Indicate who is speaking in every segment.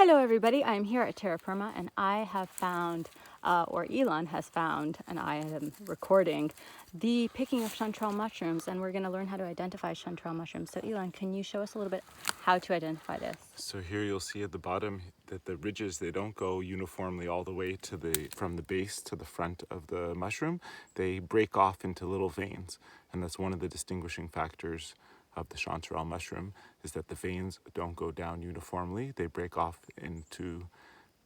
Speaker 1: Hello everybody, I'm here at Terra Perma and I have found, or Elon has found, and I am recording, the picking of chanterelle mushrooms, and we're going to learn how to identify chanterelle mushrooms. So Elon, can you show us a little bit how to identify this?
Speaker 2: So here you'll see at the bottom that the ridges, they don't go uniformly all the way to from the base to the front of the mushroom. They break off into little veins, and that's one of the distinguishing factors of the chanterelle mushroom, is that the veins don't go down uniformly. They break off into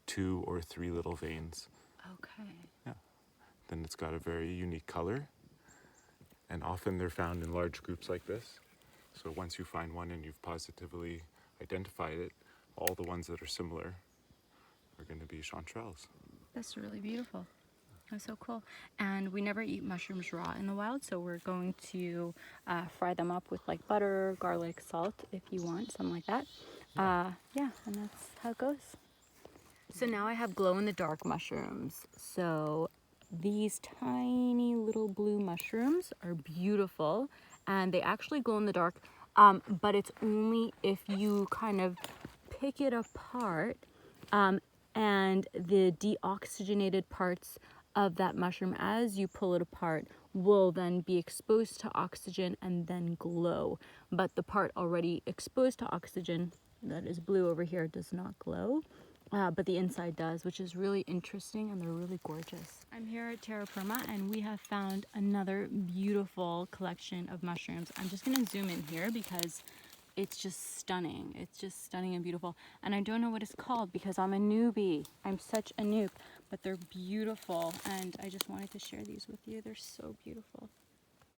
Speaker 2: 2 or 3 little veins.
Speaker 1: Okay.
Speaker 2: Yeah. Then it's got a very unique color, and often they're found in large groups like this. So once you find one and you've positively identified it, all the ones that are similar are going to be chanterelles.
Speaker 1: That's really beautiful. That's so cool. And we never eat mushrooms raw in the wild, so we're going to fry them up with like butter, garlic, salt, if you want, something like that. Yeah, and that's how it goes. So now I have glow-in-the-dark mushrooms. So these tiny little blue mushrooms are beautiful, and they actually glow in the dark, but it's only if you kind of pick it apart, and the deoxygenated parts of that mushroom, as you pull it apart, will then be exposed to oxygen and then glow. But the part already exposed to oxygen, that is blue over here, does not glow. But the inside does, which is really interesting, and they're really gorgeous. I'm here at Terra Perma, and we have found another beautiful collection of mushrooms. I'm just going to zoom in here because it's just stunning. It's just stunning and beautiful. And I don't know what it's called because I'm a newbie. I'm such a noob, but they're beautiful, and I just wanted to share these with you. They're so beautiful.